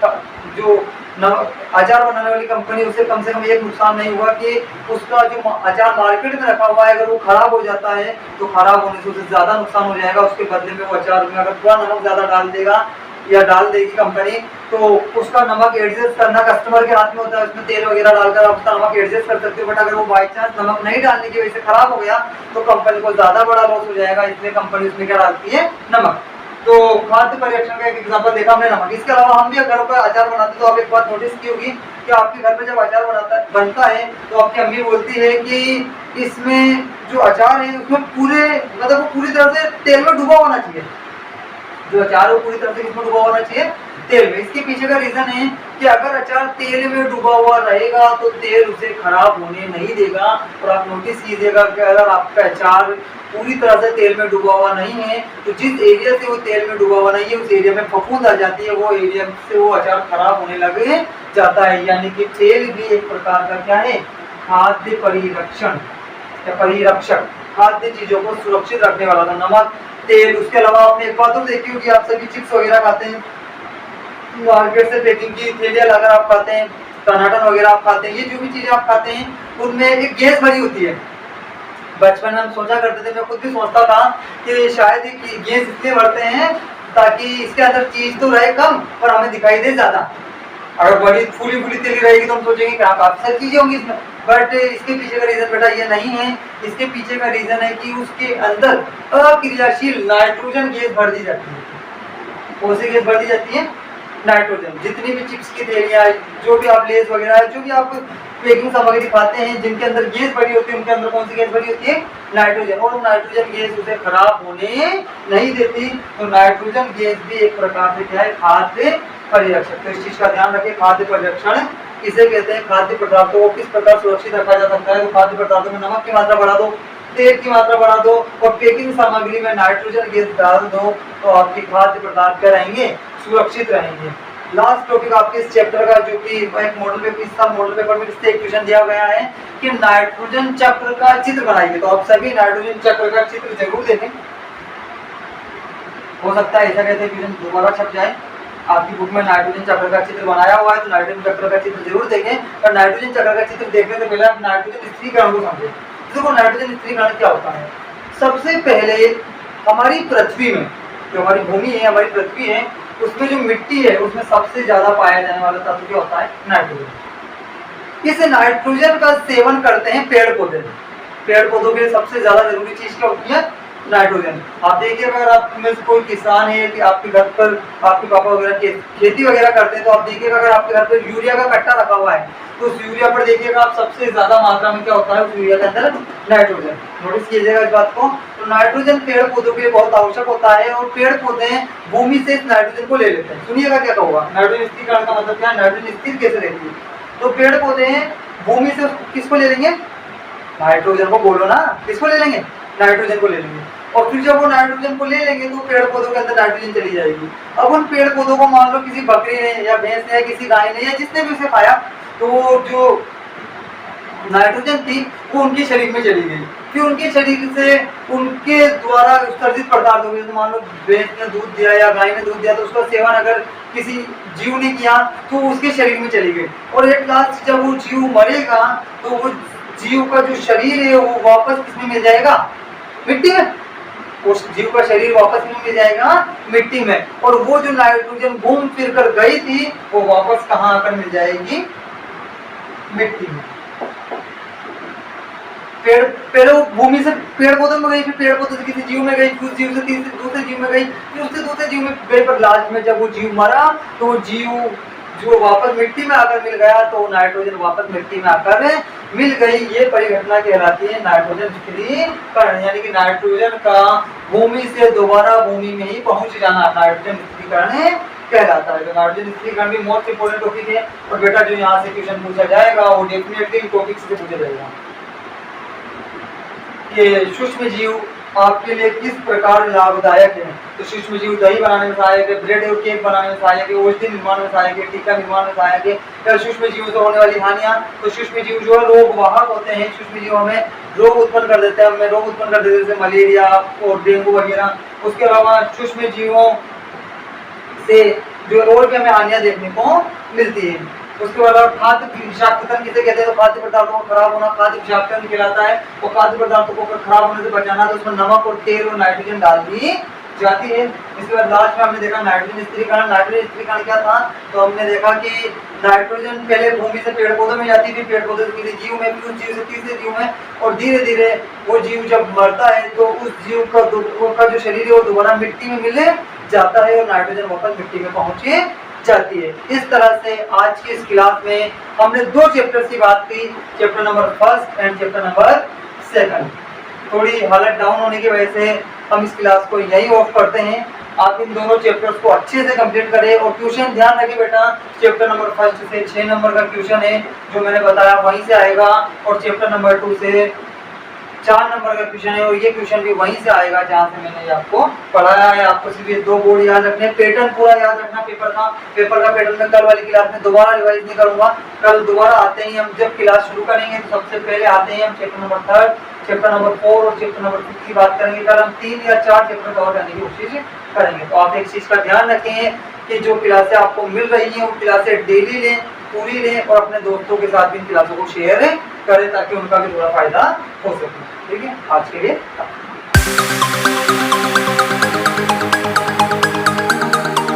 जो नमक अचार बनाने वाली कंपनी उसे कम से कम एक नुकसान नहीं हुआ कि उसका जो अचार मार्केट में रखा हुआ है अगर वो खराब हो जाता है तो खराब होने से उसे ज्यादा नुकसान हो जाएगा। उसके बदले में वो अचार में अगर थोड़ा नमक ज्यादा डाल देगा या डाल देगी कंपनी तो उसका नमक एडजस्ट करना कस्टमर के हाथ में होता है। उसमें तेल वगैरह डालकर आप उसका नमक एडजस्ट कर सकते हो, बट अगर वो बाई चांस नमक नहीं डालने की वजह से खराब हो गया तो कंपनी को ज्यादा बड़ा लॉस हो जाएगा। इसलिए कंपनी उसमें क्या डालती है, नमक। तो खाद्य परिरक्षण का एक एग्जाम्पल देखा हमने नमक। इसके अलावा हम भी घरों पर अचार बनाते तो आप एक बात नोटिस की होगी कि आपके घर में जब अचार बनता है तो आपकी अम्मी बोलती है कि इसमें जो अचार है उसमें पूरे मतलब वो पूरी तरह से तेल में डूबा होना चाहिए। जो अचार है वो पूरी तरह से किसमें डूबा होना चाहिए, तेल में। इसके पीछे का रीजन है कि अगर अचार तेल में डूबा हुआ रहेगा तो तेल उसे खराब होने नहीं देगा। और आप नोटिस कीजिएगा कि अगर आपका अचार पूरी तरह से तेल में डूबा हुआ नहीं है तो जिस एरिया से वो तेल में डूबा हुआ नहीं है उस एरिया में फफूंद आ जाती है, वो एरिया से वो अचार खराब होने लग जाता है। यानी कि तेल भी एक प्रकार का क्या है, खाद्य परिरक्षण या परिरक्षक, खाद्य चीजों को सुरक्षित रखने वाला था नमक, तेल। उसके अलावा आपने एक बात तो देखी होगी, आप सभी चिप्स वगैरह खाते हैं, मार्केट से पैकिंग की थैलियां लाकर आप खाते हैं, टनाटन वगैरह आप खाते हैं, ये जो भी चीजें आप खाते हैं उनमें एक गैस भरी होती है। बचपन में हम सोचा करते थे, मैं खुद भी सोचता था कि शायद ये गैस इसलिए भरते हैं ताकि इसके अंदर चीज तो रहे कम पर हमें दिखाई दे ज्यादा। अगर बड़ी फूली फूली तेली रहेगी तो हम सोचेंगे कि काफी सारी चीजें होंगी इसमें, बट इसके पीछे का रीजन बेटा ये नहीं है। इसके पीछे का रीजन है कि उसके अंदर अक्रियाशील नाइट्रोजन गैस भर दी जाती है। कौन सी गैस भर दी जाती है, नाइट्रोजन। जितनी भी चिप्स की थैलियां, जो भी आप लेस वगैरह, जो भी आप पैकिंग सामग्री खाते हैं जिनके अंदर गैस भरी होती है उनके अंदर कौन सी गैस भरी होती है, नाइट्रोजन। और नाइट्रोजन गैस उसे खराब होने नहीं देती। तो नाइट्रोजन गैस भी एक प्रकार से क्या है, खाद्य परिरक्षक। तो इस चीज का ध्यान रखें, खाद्य परिरक्षण किसे कहते हैं। खाद्य पदार्थों को किस प्रकार सुरक्षित रखा जा सकता है, तो खाद्य पदार्थों में नमक की मात्रा बढ़ा दो, तेल की मात्रा बढ़ा दो और पैकिंग सामग्री में नाइट्रोजन गैस डाल दो तो आपके खाद्य पदार्थ क्या रहेंगे, सुरक्षित रहेंगे। लास्ट टॉपिक आपके इस चैप्टर का जो कि एक मॉडल पेपर, इस साल मॉडल पेपर में इससे एक क्वेश्चन दिया गया है कि नाइट्रोजन चक्र का चित्र बनाइए। तो आप सभी नाइट्रोजन चक्र का चित्र जरूर देखें। हो सकता है ऐसा कहते हैं क्वेश्चन दोबारा छप जाए। आपकी बुक में नाइट्रोजन चक्र का चित्र बनाया हुआ है तो नाइट्रोजन चक्र का चित्र जरूर देखें। और नाइट्रोजन चक्र का चित्र देखने से पहले आप नाइट्रोजन स्थिरीकरण को समझें। देखो नाइट्रोजन स्थिरीकरण क्या होता है। सबसे पहले हमारी पृथ्वी में, जो हमारी भूमि है, हमारी पृथ्वी है, उसमें जो मिट्टी है उसमें सबसे ज्यादा पाया जाने वाला तत्व क्या होता है, नाइट्रोजन। इस नाइट्रोजन का सेवन करते हैं पेड़ पौधे। पेड़ पौधों के लिए सबसे ज्यादा जरूरी चीज क्या होती है, नाइट्रोजन। आप देखिए अगर आप में से कोई किसान है कि आपके घर पर आपके पापा वगैरह खेती वगैरह करते हैं तो आप देखिएगा अगर आपके घर पर यूरिया का कट्टा रखा हुआ है तो उस यूरिया पर देखिएगा आप सबसे ज्यादा मात्रा में क्या होता है, उस यूरिया के अंदर नाइट्रोजन। नोटिस कीजिएगा इस बात को। तो नाइट्रोजन पेड़ पौधों के लिए बहुत आवश्यक होता है और पेड़ पौधे भूमि से इस नाइट्रोजन को ले लेते हैं। सुनिएगा क्या होगा, नाइट्रोजन स्थिरीकरण का मतलब क्या है, नाइट्रोजन स्थिर कैसे रहती है। तो पेड़ पौधे भूमि से किसको ले लेंगे, नाइट्रोजन को। बोलो ना, किसको ले लेंगे, नाइट्रोजन को ले लेंगे। और फिर जब वो नाइट्रोजन को ले लेंगे तो पेड़ पौधों के अंदर नाइट्रोजन चली जाएगी। अब उन पेड़ पौधों को मान लो किसी बकरी ने या भैंस ने या किसी गाय ने या जिसने भी उसे खाया तो जो नाइट्रोजन थी वो उनके शरीर में चली गई। फिर उनके शरीर से उनके द्वारा उत्सर्जित पदार्थ हो गए। तो मान लो भैंस ने दूध दिया या गाय ने दूध दिया तो उसका सेवन अगर किसी जीव ने किया तो उसके शरीर में चली गई। और एक लास्ट जब वो जीव मरेगा तो वो जीव का जो शरीर है वो वापस किसमें मिल जाएगा, मिट्टी में। उस जीव का शरीर वापस में मिल जाएगा, मिट्टी में। और वो जो नाइट्रोजन घूम फिर कर गई थी वो वापस कहाँ आकर मिल जाएगी, मिट्टी में। पेड़ पहले वो भूमि से पेड़ पौधों में गई, फिर पेड़ पौधों से किसी जीव में गई, फिर उस जीव से दूसरे जीव में गई, फिर उससे दूसरे जीव में गई, पर लास्ट में जब वो जीव मरा तो वो जीव जो वापस मिट्टी में आकर मिल गया तो नाइट्रोजन वापस मिट्टी में आकर मिल गई। ये परिघटना कहलाती है नाइट्रोजन स्थिरीकरण। यानी कि नाइट्रोजन का भूमि से दोबारा भूमि में ही पहुंच जाना नाइट्रोजन स्थिरीकरण कहलाता है। तो नाइट्रोजन स्थिरीकरण भी मोस्ट इंपोर्टेंट टॉपिक है और बेटा जो यहाँ से क्वेश्चन पूछा जाएगा वो डेफिनेटली टॉपिक से पूछा जाएगा। ये सूक्ष्म जीव आपके लिए किस प्रकार लाभदायक है? तो सूक्ष्म जीव दही बनाने में सहायक है, ब्रेड और केक बनाने में सहायक है, औषधि निर्माण में सहायक है, टीका निर्माण में सहायक है। या सूक्ष्म जीव से होने वाली हानियां, तो सूक्ष्म जीव जो है रोग वाहक होते हैं। सूक्ष्म जीव हमें रोग उत्पन्न कर देते हैं, हमें रोग उत्पन्न कर देते हैं जैसे मलेरिया और डेंगू वगैरह। उसके अलावा सूक्ष्म जीवों से जो और भी हमें हानियां देखने को मिलती है। उसके बाद खाद्य विषाक्तन किसे कहते हैं? तो खाद्य पदार्थों को खराब होना खाद्य विषाक्तन कहलाता है। और खाद्य पदार्थों को खराब होने से बचाना तो उसमें नमक और तेल और नाइट्रोजन डाल दी जाती है। इसके बाद लास्ट में हमने देखा नाइट्रोजन स्थिरीकरण। नाइट्रोजन स्थिरीकरण क्या था? तो हमने देखा कि नाइट्रोजन पहले भूमि से पेड़ पौधों में जाती थी, पेड़ पौधे से किसी जीव में, फिर उस जीव से तीसरे जीव में, और धीरे धीरे वो जीव जब मरता है तो उस जीव का जो शरीर है वो दोबारा मिट्टी में मिल जाता है और नाइट्रोजन वापस मिट्टी में पहुंचे जाती है। इस तरह से आज की इस क्लास में हमने 2 चैप्टर की बात की, chapter number 1 and chapter number 2। थोड़ी हालत डाउन होने की वजह से हम इस क्लास को यही ऑफ करते हैं। आप इन दोनों चैप्टर्स को अच्छे से कंप्लीट करें और ट्यूशन ध्यान रखें बेटा। चैप्टर नंबर 1 से 6 नंबर का ट्यूशन है जो मैंने बताया वहीं से आएगा, और चैप्टर नंबर 2 से 4 नंबर का क्वेश्चन है और ये क्वेश्चन भी वहीं से आएगा जहाँ से मैंने आपको पढ़ाया है। आपको सिर्फ ये 2 बोर्ड याद रखने, पैटर्न पूरा याद रखना पेपर का पैटर्न में कल वाली क्लास में दोबारा रिवाइज नहीं करूंगा। कल दोबारा आते ही हम जब क्लास शुरू करेंगे तो सबसे पहले आते हैं हम चैप्टर नंबर 3, चैप्टर नंबर 4 और चैप्टर नंबर 6 की बात करेंगे। कल हम 3 या 4 चैप्टर कवर करने की कोशिश करेंगे। तो आप एक चीज का ध्यान रखें कि जो क्लासें आपको मिल रही हैं वो क्लासें डेली लें, पूरी लें और अपने दोस्तों के साथ भी इन क्लासों को शेयर करें ताकि उनका भी थोड़ा फायदा हो सके। ठीक है, आज के लिए